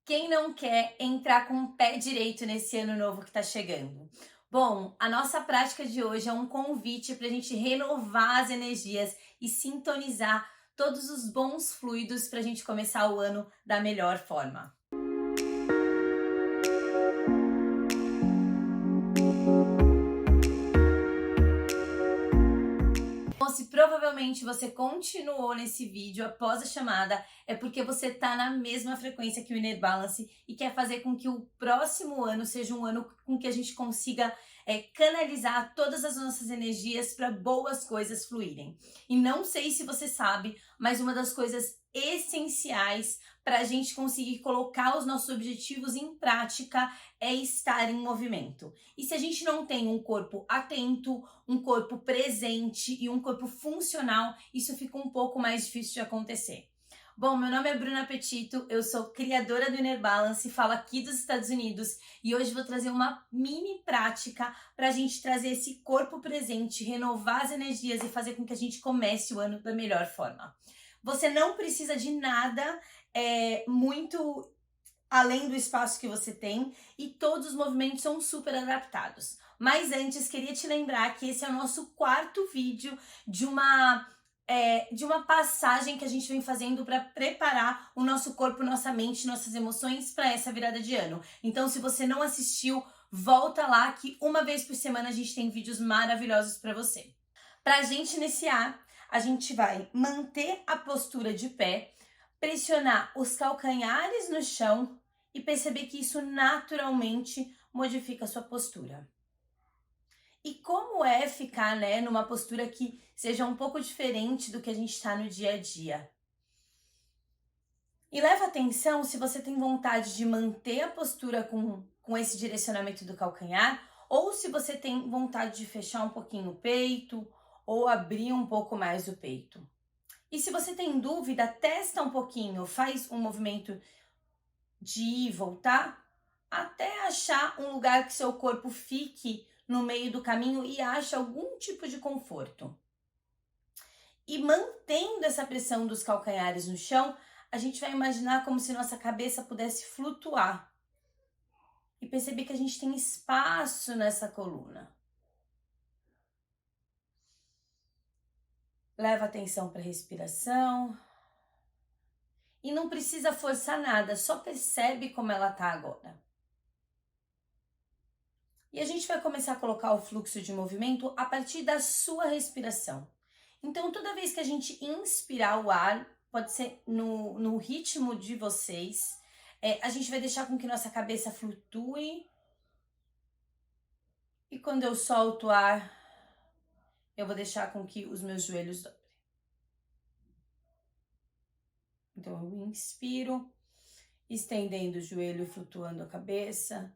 Quem não quer entrar com o pé direito nesse ano novo que está chegando? Bom, a nossa prática de hoje é um convite para a gente renovar as energias e sintonizar todos os bons fluidos para a gente começar o ano da melhor forma. Bom, se provavelmente você continuou nesse vídeo após a chamada, é porque você está na mesma frequência que o Inner Balance e quer fazer com que o próximo ano seja um ano com que a gente consiga canalizar todas as nossas energias para boas coisas fluírem. E não sei se você sabe, mas uma das coisas essenciais para a gente conseguir colocar os nossos objetivos em prática é estar em movimento. E se a gente não tem um corpo atento, um corpo presente e um corpo funcional, isso fica um pouco mais difícil de acontecer. Bom, meu nome é Bruna Petito, eu sou criadora do Inner Balance, falo aqui dos Estados Unidos e hoje vou trazer uma mini prática para a gente trazer esse corpo presente, renovar as energias e fazer com que a gente comece o ano da melhor forma. Você não precisa de nada muito além do espaço que você tem, e todos os movimentos são super adaptados. Mas antes, queria te lembrar que esse é o nosso quarto vídeo de uma passagem que a gente vem fazendo para preparar o nosso corpo, nossa mente, nossas emoções para essa virada de ano. Então, se você não assistiu, volta lá que uma vez por semana a gente tem vídeos maravilhosos para você. Para a gente iniciar, a gente vai manter a postura de pé, pressionar os calcanhares no chão e perceber que isso naturalmente modifica a sua postura. E como é ficar, numa postura que seja um pouco diferente do que a gente está no dia a dia? E leva atenção se você tem vontade de manter a postura com esse direcionamento do calcanhar, ou se você tem vontade de fechar um pouquinho o peito ou abrir um pouco mais o peito. E se você tem dúvida, testa um pouquinho, faz um movimento de ir e voltar, até achar um lugar que seu corpo fique no meio do caminho e ache algum tipo de conforto. E mantendo essa pressão dos calcanhares no chão, a gente vai imaginar como se nossa cabeça pudesse flutuar. E perceber que a gente tem espaço nessa coluna. Leva atenção para a respiração. E não precisa forçar nada, só percebe como ela tá agora. E a gente vai começar a colocar o fluxo de movimento a partir da sua respiração. Então, toda vez que a gente inspirar o ar, pode ser no ritmo de vocês, a gente vai deixar com que nossa cabeça flutue. E quando eu solto o ar, eu vou deixar com que os meus joelhos dobrem. Então, eu inspiro, estendendo o joelho, flutuando a cabeça.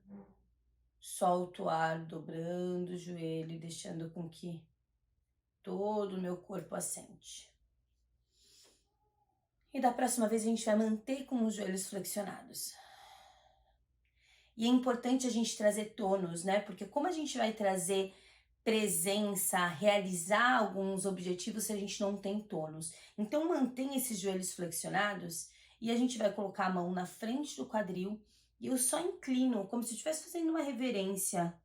Solto o ar, dobrando o joelho e deixando com que todo o meu corpo assente. E da próxima vez a gente vai manter com os joelhos flexionados. E é importante a gente trazer tônus, Porque como a gente vai trazer presença, realizar alguns objetivos se a gente não tem tônus? Então mantém esses joelhos flexionados e a gente vai colocar a mão na frente do quadril e eu só inclino, como se eu estivesse fazendo uma reverência.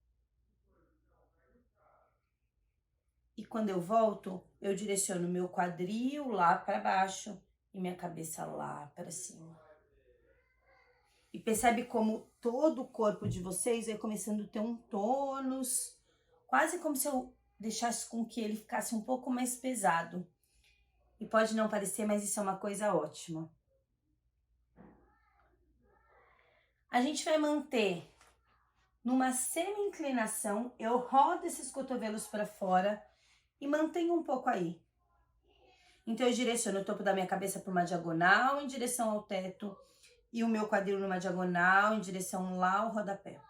E quando eu volto, eu direciono meu quadril lá para baixo e minha cabeça lá para cima. E percebe como todo o corpo de vocês vai começando a ter um tônus, quase como se eu deixasse com que ele ficasse um pouco mais pesado. E pode não parecer, mas isso é uma coisa ótima. A gente vai manter numa semi-inclinação, eu rodo esses cotovelos para fora e mantenho um pouco aí. Então eu direciono o topo da minha cabeça para uma diagonal em direção ao teto e o meu quadril numa diagonal em direção lá ao rodapé.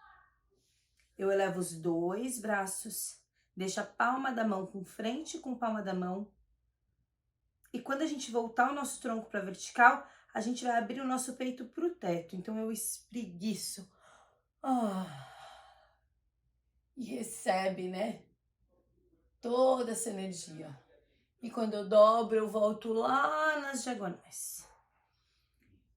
Eu elevo os dois braços, deixo a palma da mão com frente com palma da mão. E quando a gente voltar o nosso tronco para vertical, a gente vai abrir o nosso peito para o teto. Então eu espreguiço. E recebe, toda essa energia. E quando eu dobro, eu volto lá nas diagonais.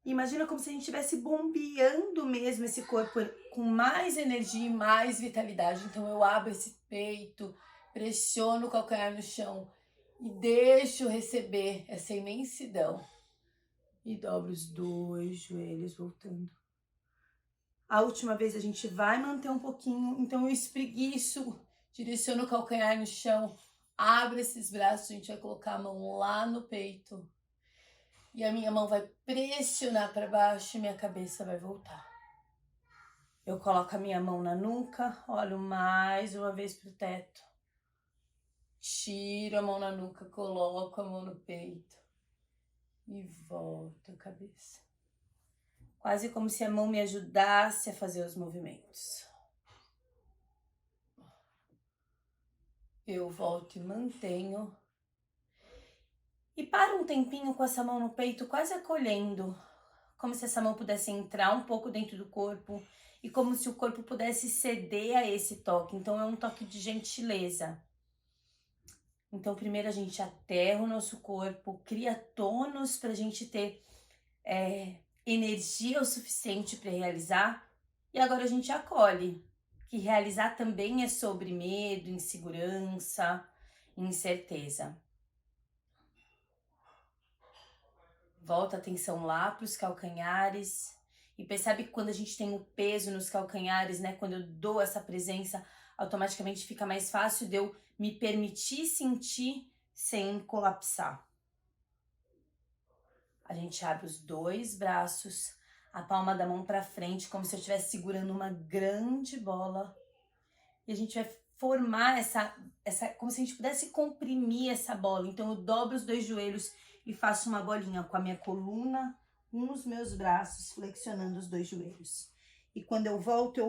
Imagina como se a gente estivesse bombeando mesmo esse corpo com mais energia e mais vitalidade. Então eu abro esse peito, pressiono o calcanhar no chão e deixo receber essa imensidão. E dobro os 2 joelhos voltando. A última vez a gente vai manter um pouquinho, então eu espreguiço, direciono o calcanhar no chão, abro esses braços, a gente vai colocar a mão lá no peito. E a minha mão vai pressionar para baixo e minha cabeça vai voltar. Eu coloco a minha mão na nuca, olho mais uma vez pro teto. Tiro a mão na nuca, coloco a mão no peito e volto a cabeça. Quase como se a mão me ajudasse a fazer os movimentos. Eu volto e mantenho. E paro um tempinho com essa mão no peito, quase acolhendo, como se essa mão pudesse entrar um pouco dentro do corpo e como se o corpo pudesse ceder a esse toque. Então é um toque de gentileza. Então primeiro a gente aterra o nosso corpo, cria tônus para a gente ter energia o suficiente para realizar. E agora a gente acolhe, que realizar também é sobre medo, insegurança, incerteza. Volta a atenção lá para os calcanhares e percebe que quando a gente tem o peso nos calcanhares, né? Quando eu dou essa presença, automaticamente fica mais fácil de eu me permitir sentir sem colapsar. A gente abre os 2 braços, a palma da mão para frente, como se eu estivesse segurando uma grande bola. E a gente vai formar essa como se a gente pudesse comprimir essa bola. Então eu dobro os 2 joelhos e faço uma bolinha com a minha coluna nos meus braços, flexionando os 2 joelhos. E quando eu volto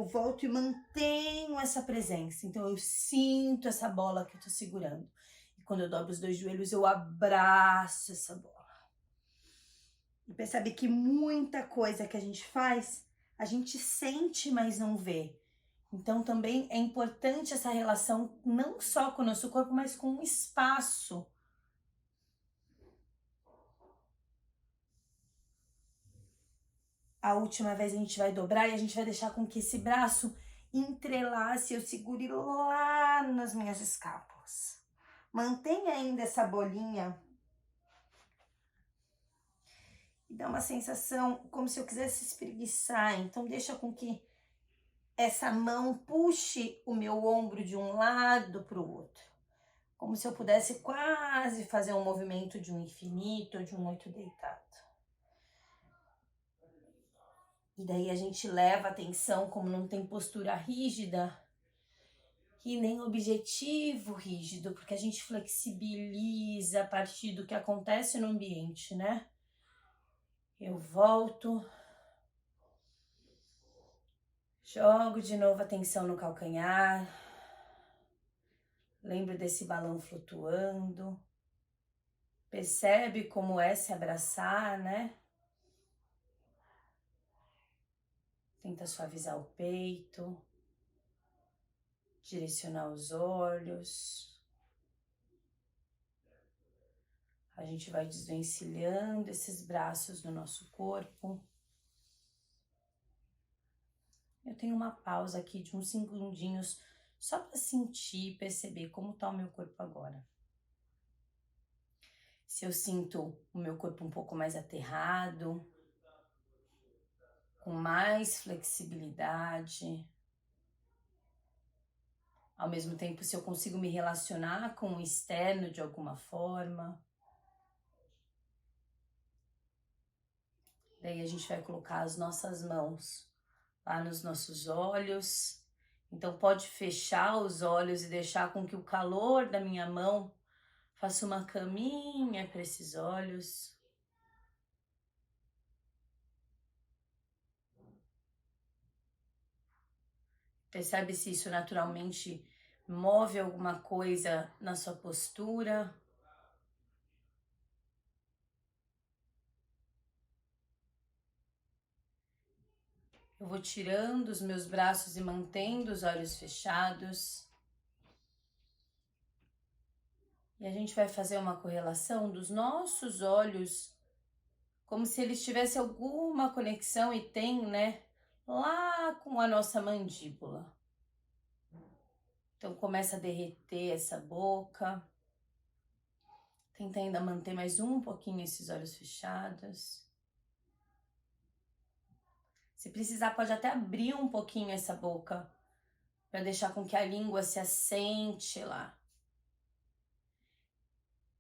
e mantenho essa presença. Então eu sinto essa bola que eu tô segurando. E quando eu dobro os 2 joelhos, eu abraço essa bola. E percebe que muita coisa que a gente faz, a gente sente, mas não vê. Então também é importante essa relação não só com o nosso corpo, mas com o espaço. A última vez a gente vai dobrar e a gente vai deixar com que esse braço entrelace, eu segure lá nas minhas escápulas. Mantenha ainda essa bolinha. E dá uma sensação como se eu quisesse espreguiçar. Então deixa com que essa mão puxe o meu ombro de um lado para o outro. Como se eu pudesse quase fazer um movimento de um infinito ou de um 8 deitado. E daí a gente leva a atenção, como não tem postura rígida e nem objetivo rígido, porque a gente flexibiliza a partir do que acontece no ambiente, né? Eu volto, jogo de novo a atenção no calcanhar, lembro desse balão flutuando, percebe como é se abraçar, né? Tenta suavizar o peito, direcionar os olhos. A gente vai desvencilhando esses braços do nosso corpo. Eu tenho uma pausa aqui de uns 5 segundinhos só para sentir e perceber como está o meu corpo agora. Se eu sinto o meu corpo um pouco mais aterrado, com mais flexibilidade. Ao mesmo tempo, se eu consigo me relacionar com o externo de alguma forma. Daí a gente vai colocar as nossas mãos lá nos nossos olhos. Então pode fechar os olhos e deixar com que o calor da minha mão faça uma caminha para esses olhos. Percebe se isso naturalmente move alguma coisa na sua postura. Eu vou tirando os meus braços e mantendo os olhos fechados. E a gente vai fazer uma correlação dos nossos olhos como se eles tivessem alguma conexão, e tem, né, lá com a nossa mandíbula. Então começa a derreter essa boca. Tenta ainda manter mais um pouquinho esses olhos fechados. Se precisar, pode até abrir um pouquinho essa boca para deixar com que a língua se assente lá.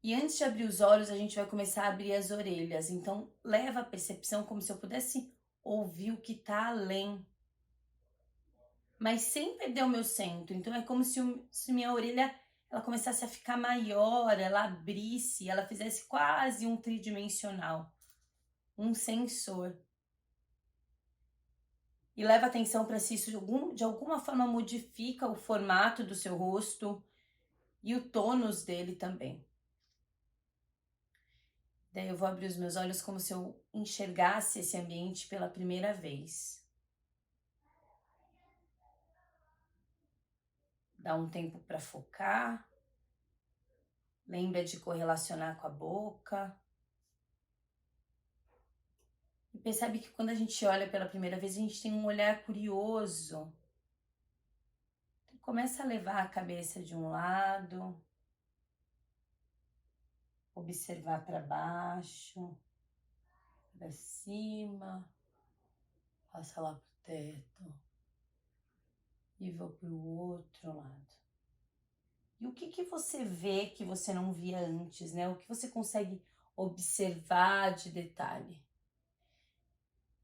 E antes de abrir os olhos, a gente vai começar a abrir as orelhas. Então, leva a percepção como se eu pudesse ouvir o que está além, mas sem perder o meu centro. Então, é como se minha orelha ela começasse a ficar maior, ela abrisse, ela fizesse quase um tridimensional, um sensor. E leva atenção para se isso de alguma forma modifica o formato do seu rosto e o tônus dele também. Daí eu vou abrir os meus olhos como se eu enxergasse esse ambiente pela primeira vez. Dá um tempo para focar. Lembra de correlacionar com a boca. E percebe que quando a gente olha pela primeira vez, a gente tem um olhar curioso. Então, começa a levar a cabeça de um lado. Observar para baixo, para cima, passa lá pro teto e vou pro outro lado. E o que você vê que você não via antes, né? O que você consegue observar de detalhe?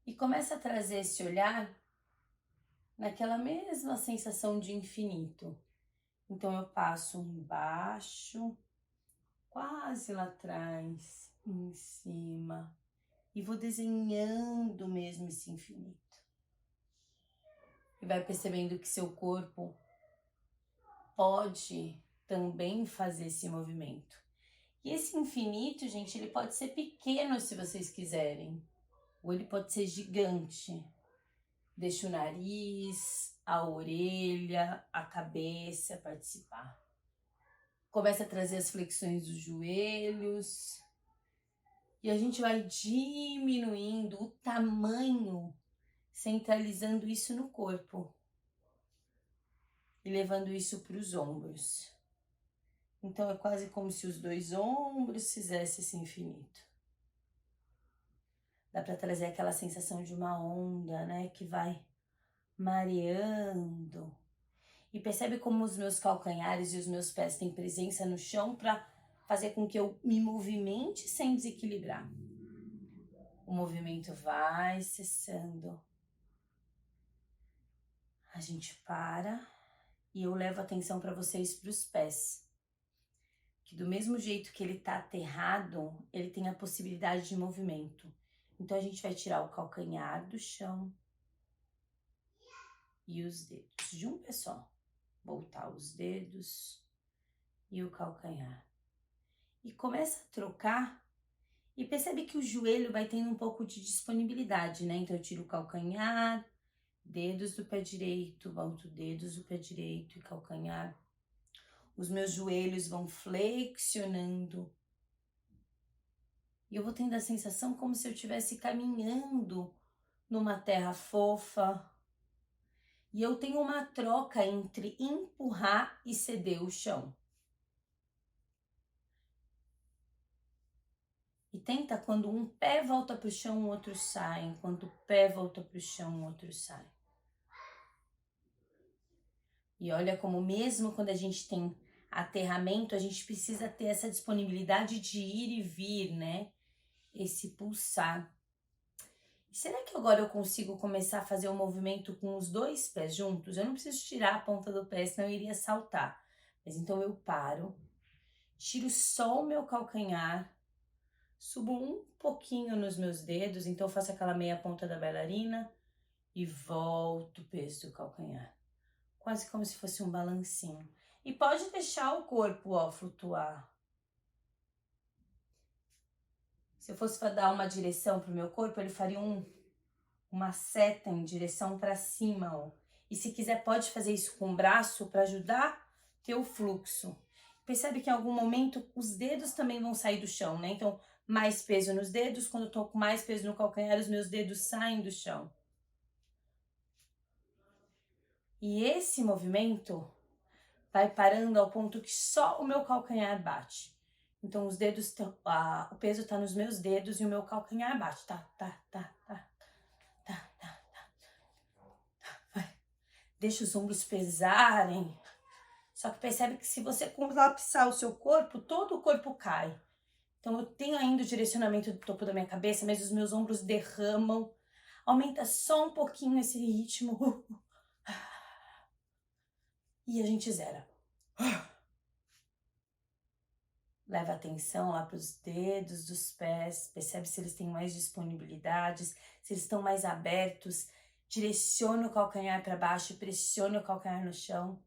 E começa a trazer esse olhar naquela mesma sensação de infinito. Então eu passo embaixo, quase lá atrás, em cima, e vou desenhando mesmo esse infinito. E vai percebendo que seu corpo pode também fazer esse movimento. E esse infinito, gente, ele pode ser pequeno se vocês quiserem, ou ele pode ser gigante. Deixa o nariz, a orelha, a cabeça participar. Começa a trazer as flexões dos joelhos. E a gente vai diminuindo o tamanho, centralizando isso no corpo. E levando isso para os ombros. Então é quase como se os dois ombros fizessem esse infinito. Dá para trazer aquela sensação de uma onda, né? Que vai mareando. E percebe como os meus calcanhares e os meus pés têm presença no chão para fazer com que eu me movimente sem desequilibrar. O movimento vai cessando. A gente para e eu levo a atenção para vocês para os pés. Que do mesmo jeito que ele está aterrado, ele tem a possibilidade de movimento. Então a gente vai tirar o calcanhar do chão e os dedos de um pé só. Voltar os dedos e o calcanhar. E começa a trocar e percebe que o joelho vai tendo um pouco de disponibilidade, né? Então eu tiro o calcanhar, dedos do pé direito, volto dedos do pé direito e calcanhar. Os meus joelhos vão flexionando. E eu vou tendo a sensação como se eu estivesse caminhando numa terra fofa. E eu tenho uma troca entre empurrar e ceder o chão. E tenta quando um pé volta para o chão, o outro sai. Enquanto o pé volta para o chão, o outro sai. E olha como mesmo quando a gente tem aterramento, a gente precisa ter essa disponibilidade de ir e vir, né? Esse pulsar. E será que agora eu consigo começar a fazer um movimento com os dois pés juntos? Eu não preciso tirar a ponta do pé, senão eu iria saltar. Mas então eu paro, tiro só o meu calcanhar, subo um pouquinho nos meus dedos, então eu faço aquela meia ponta da bailarina e volto o peso do calcanhar. Quase como se fosse um balancinho. E pode deixar o corpo, ó, flutuar. Se eu fosse dar uma direção para o meu corpo, ele faria uma seta em direção para cima, ó. E se quiser, pode fazer isso com o braço para ajudar a ter o fluxo. Percebe que em algum momento os dedos também vão sair do chão, né? Então, mais peso nos dedos. Quando eu tô com mais peso no calcanhar, os meus dedos saem do chão. E esse movimento vai parando ao ponto que só o meu calcanhar bate. Então os dedos, o peso tá nos meus dedos e o meu calcanhar bate. Tá, tá, tá, tá, tá, tá, tá. Vai. Deixa os ombros pesarem. Só que percebe que se você colapsar o seu corpo, todo o corpo cai. Então eu tenho ainda o direcionamento do topo da minha cabeça, mas os meus ombros derramam. Aumenta só um pouquinho esse ritmo. E a gente zera. Leva atenção lá para os dedos dos pés, percebe se eles têm mais disponibilidades, se eles estão mais abertos. Direciona o calcanhar para baixo, pressiona o calcanhar no chão.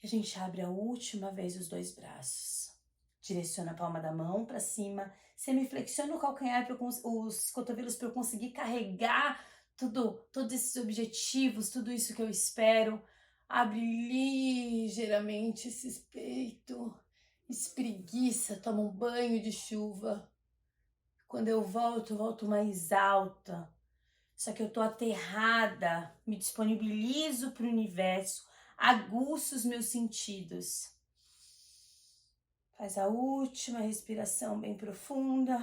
E a gente abre a última vez os dois braços. Direciona a palma da mão para cima, semiflexiona o calcanhar, os cotovelos para eu conseguir carregar todos esses objetivos, tudo isso que eu espero. Abre ligeiramente esse peito, espreguiça, toma um banho de chuva. Quando eu volto mais alta. Só que eu tô aterrada, me disponibilizo para o universo, aguço os meus sentidos. Faz a última respiração bem profunda.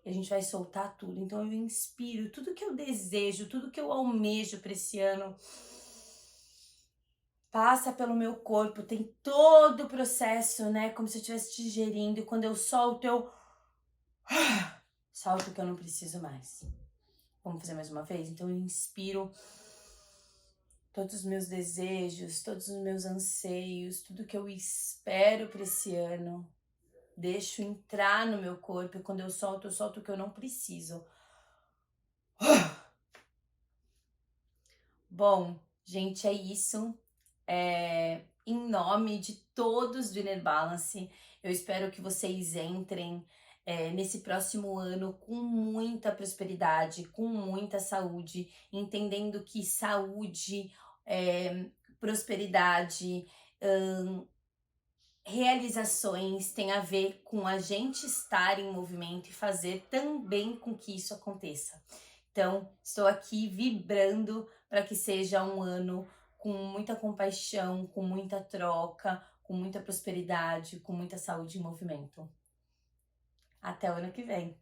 E a gente vai soltar tudo. Então eu inspiro tudo que eu desejo, tudo que eu almejo para esse ano. Passa pelo meu corpo, tem todo o processo, né? Como se eu estivesse digerindo. E quando eu solto, eu solto o que eu não preciso mais. Vamos fazer mais uma vez? Então eu inspiro todos os meus desejos, todos os meus anseios, tudo que eu espero para esse ano. Deixo entrar no meu corpo e quando eu solto o que eu não preciso. Bom, gente, é isso. Em nome de todos do Inner Balance, eu espero que vocês entrem nesse próximo ano com muita prosperidade, com muita saúde, entendendo que saúde, prosperidade, realizações tem a ver com a gente estar em movimento e fazer também com que isso aconteça. Então, estou aqui vibrando para que seja um ano com muita compaixão, com muita troca, com muita prosperidade, com muita saúde e movimento. Até o ano que vem!